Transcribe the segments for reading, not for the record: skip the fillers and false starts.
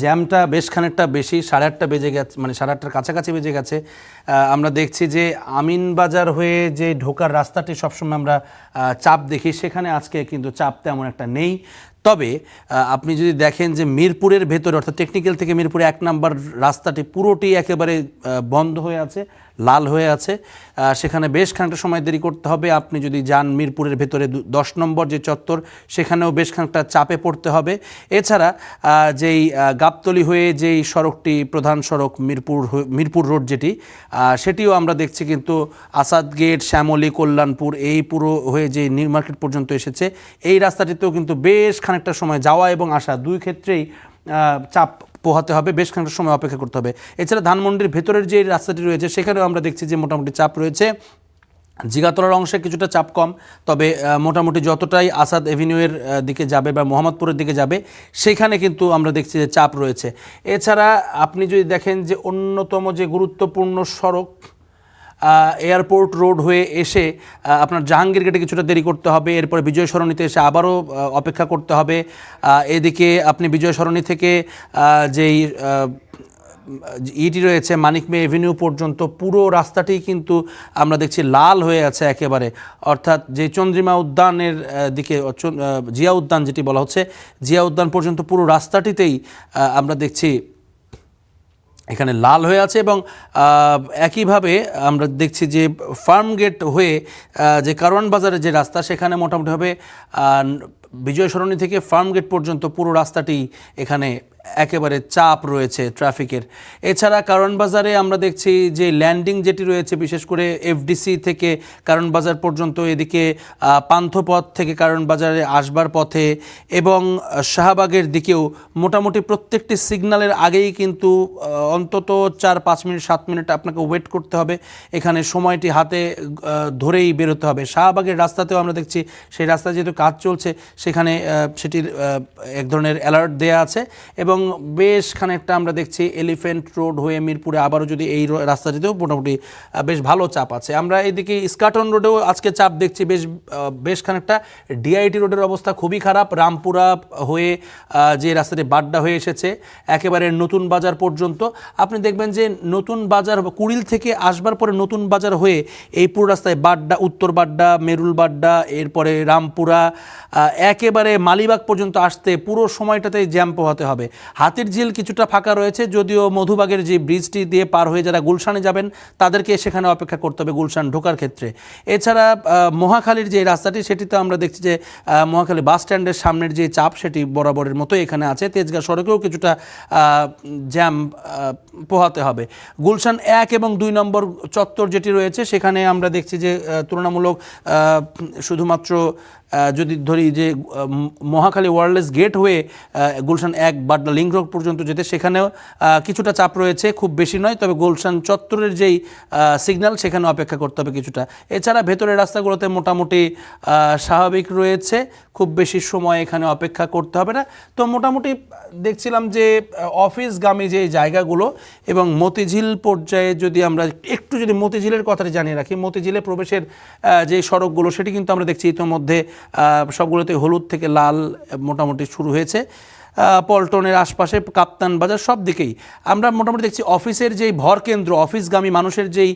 জ্যামটা বেশ খানিকটা বেশি, 8:30 বেজে গেছে, মানে 8:30-টার কাছাকাছি বেজে গেছে। আমরা দেখছি যে আমিনবাজার হয়ে যে ঢোকার রাস্তাটি সবসময় আমরা চাপ দেখি, সেখানে আজকে কিন্তু চাপ তেমন একটা নেই। তবে আপনি যদি দেখেন যে মিরপুরের ভেতরে, অর্থাৎ টেকনিক্যাল থেকে মিরপুরে 1 নম্বর রাস্তাটি পুরোটি একেবারে বন্ধ হয়ে আছে, লাল হয়ে আছে। সেখানে বেশ খানিকটা সময় দেরি করতে হবে। আপনি যদি যান মিরপুরের ভেতরে 10 নম্বর যে চত্বর, সেখানেও বেশ খানিকটা চাপে পড়তে হবে। এছাড়া যেই গাবতলী হয়ে যেই সড়কটি, প্রধান সড়ক মিরপুর রোড যেটি, সেটিও আমরা দেখছি কিন্তু আসাদ গেট, শ্যামলী, কল্যাণপুর, এই পুরো হয়ে যে নিউ মার্কেট পর্যন্ত এসেছে, এই রাস্তাটিতেও কিন্তু বেশ খানিকটা সময় যাওয়া এবং আসা দুই ক্ষেত্রেই চাপ পোহাতে হবে, বেশ খানিকটা সময় অপেক্ষা করতে হবে। এছাড়া ধানমন্ডির ভেতরের যে রাস্তাটি রয়েছে সেখানেও আমরা দেখছি যে মোটামুটি চাপ রয়েছে। জিগাতলার অংশে কিছুটা চাপ কম, তবে মোটামুটি যতটাই আসাদ এভিনিউয়ের দিকে যাবে বা মোহাম্মদপুরের দিকে যাবে, সেখানে কিন্তু আমরা দেখছি যে চাপ রয়েছে। এছাড়া আপনি যদি দেখেন যে অন্যতম যে গুরুত্বপূর্ণ সড়ক এয়ারপোর্ট রোড হয়ে এসে আপনার জাহাঙ্গীর গেটে কিছুটা দেরি করতে হবে, এরপরে বিজয় সরণিতে এসে আবারও অপেক্ষা করতে হবে। এদিকে আপনি বিজয় সরণি থেকে যেই ইটি রয়েছে মানিক মে এভিনিউ পর্যন্ত পুরো রাস্তাটি কিন্তু আমরা দেখছি লাল হয়ে আছে একেবারে, অর্থাৎ যে চন্দ্রিমা উদ্যানের দিকে, জিয়া উদ্যান যেটি বলা হচ্ছে, জিয়া উদ্যান পর্যন্ত পুরো রাস্তাটিতেই আমরা দেখছি এখানে লাল হয়ে আছে। এবং একইভাবে আমরা দেখছি যে ফার্মগেট হয়ে যে কারওয়ান বাজারের যে রাস্তা, সেখানে মোটামুটিভাবে বিজয় সরণি থেকে ফার্মগেট পর্যন্ত পুরো রাস্তাটি এখানে একেবারে চাপ রয়েছে ট্রাফিকের। এছাড়া কারওয়ান বাজারে আমরা দেখছি যে ল্যান্ডিং যেটি রয়েছে, বিশেষ করে এফডিসি থেকে কারওয়ান বাজার পর্যন্ত, এদিকে পান্থপথ থেকে কারওয়ান বাজারে আসবার পথে এবং শাহবাগের দিকেও মোটামুটি প্রত্যেকটি সিগন্যালের আগেই কিন্তু অন্তত 4-5 মিনিট 7 মিনিট আপনাকে ওয়েট করতে হবে। এখানে সময়টি হাতে ধরেই বেরোতে হবে। শাহবাগের রাস্তাতেও আমরা দেখছি সেই রাস্তায় যেহেতু কাজ চলছে, সেখানে সেটির এক ধরনের অ্যালার্ট দেয়া আছে। এবং বেশ খানিকটা আমরা দেখছি এলিফ্যান্ট রোড হয়ে মিরপুরে আবারও যদি এই রাস্তাটিতেও মোটামুটি বেশ ভালো চাপ আছে। আমরা এইদিকে ইস্কাটন রোডেও আজকে চাপ দেখছি বেশ খানিকটা। ডিআইটি রোডের অবস্থা খুবই খারাপ। রামপুরা হয়ে যে রাস্তাটি বাড্ডা হয়ে এসেছে একেবারে নতুন বাজার পর্যন্ত, আপনি দেখবেন যে নতুন বাজার কুড়িল থেকে আসবার পরে নতুন বাজার হয়ে এই পুরো রাস্তায় বাড্ডা, উত্তর বাড্ডা, মেরুল বাড্ডা, এরপরে রামপুরা, একেবারে মালিবাগ পর্যন্ত আসতে পুরো সময়টাতেই জ্যাম পোহাতে হবে। হাতির ঝিল কিছুটা ফাঁকা রয়েছে, যদিও মধুবাগের যে ব্রিজটি দিয়ে পার হয়ে যারা গুলশানে যাবেন তাদেরকে সেখানে অপেক্ষা করতে হবে গুলশান ঢোকার ক্ষেত্রে। এছাড়া মহাখালীর যে রাস্তাটি, সেটিতে আমরা দেখছি যে মহাখালী বাস স্ট্যান্ডের সামনের যে চাপ, সেটি বরাবরের মতো এখানে আছে। তেজগাঁ সড়কেও কিছুটা জ্যাম পোহাতে হবে। গুলশান 1 এবং 2 নম্বর চত্বর যেটি রয়েছে, সেখানে আমরা দেখছি যে তুলনামূলক শুধুমাত্র যদি ধরি যে মহাখালী ওয়্যারলেস গেট হয়ে গুলশান 1 বাড্ডা লিংক রোড পর্যন্ত যেতে, সেখানেও কিছুটা চাপ রয়েছে, খুব বেশি নয়। তবে গুলশান চত্বরের যেই সিগন্যাল, সেখানে অপেক্ষা করতে হবে কিছুটা। এছাড়া ভেতরের রাস্তাগুলোতে মোটামুটি স্বাভাবিক রয়েছে, খুব বেশি সময় এখানে অপেক্ষা করতে হবে না। তো মোটামুটি দেখছিলাম যে অফিসগামী যে জায়গাগুলো এবং মতিঝিল পর্যায়ে যদি আমরা একটু যদি মতিঝিলের কথাটি জানিয়ে রাখি, মতিঝিলে প্রবেশের যে সড়কগুলো, সেটি কিন্তু আমরা দেখছি ইতিমধ্যে সবগুলোতে হলুদ থেকে লাল মোটামুটি শুরু হয়েছে। পল্টনের আশপাশে, কাপ্তান বাজার, সব দিকেই আমরা মোটামুটি দেখছি অফিসের যেই ভরকেন্দ্র, অফিসগামী মানুষের যেই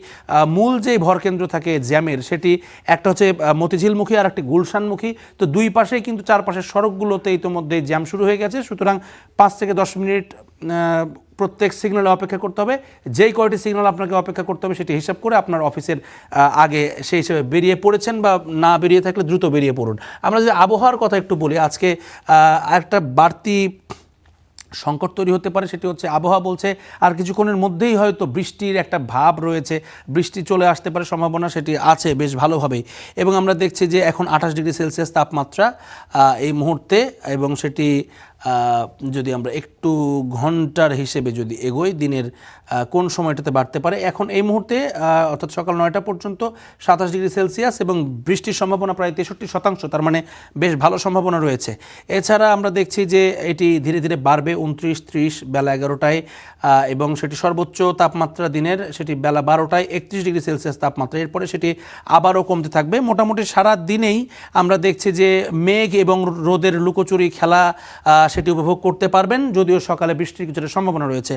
মূল যেই ভরকেন্দ্র থাকে জ্যামের, সেটি একটা হচ্ছে মতিঝিলমুখী আর একটি গুলশানমুখী। তো দুই পাশেই কিন্তু চারপাশের সড়কগুলোতে ইতিমধ্যে জ্যাম শুরু হয়ে গেছে। সুতরাং 5 থেকে 10 মিনিট প্রত্যেক সিগন্যালে অপেক্ষা করতে হবে। যেই কয়টি সিগন্যাল আপনাকে অপেক্ষা করতে হবে সেটি হিসাব করে আপনার অফিসের আগে সেই হিসেবে বেরিয়ে পড়েছেন বা না বেরিয়ে থাকলে দ্রুত বেরিয়ে পড়ুন। আমরা যদি আবহাওয়ার কথা একটু বলি, আজকে একটা বাড়তি সংকট তৈরি হতে পারে, সেটি হচ্ছে আবহাওয়া বলছে আর কিছুক্ষণের মধ্যেই হয়তো বৃষ্টির একটা ভাব রয়েছে, বৃষ্টি চলে আসতে পারে সম্ভাবনা, সেটি আছে বেশ ভালোভাবেই। এবং আমরা দেখছি যে এখন 28 ডিগ্রি সেলসিয়াস তাপমাত্রা এই মুহূর্তে, এবং সেটি যদি আমরা একটু ঘন্টার হিসেবে যদি এগোই, দিনের কোন সময়টাতে বাড়তে পারে, এখন এই মুহূর্তে অর্থাৎ সকাল 9টা পর্যন্ত 27 ডিগ্রি সেলসিয়াস এবং বৃষ্টির সম্ভাবনা প্রায় 63%, তার মানে বেশ ভালো সম্ভাবনা রয়েছে। এছাড়া আমরা দেখছি যে এটি ধীরে ধীরে বাড়বে 29-30 বেলা 11টায়, এবং সেটি সর্বোচ্চ তাপমাত্রা দিনের সেটি বেলা 12টায় 31 ডিগ্রি সেলসিয়াস তাপমাত্রা। এরপরে সেটি আবারও কমতে থাকবে। মোটামুটি সারা দিনেই আমরা দেখছি যে মেঘ এবং রোদের লুকোচুরি খেলা সেটি উপভোগ করতে পারবেন, যদিও সকালে বৃষ্টির কিছুটা সম্ভাবনা রয়েছে।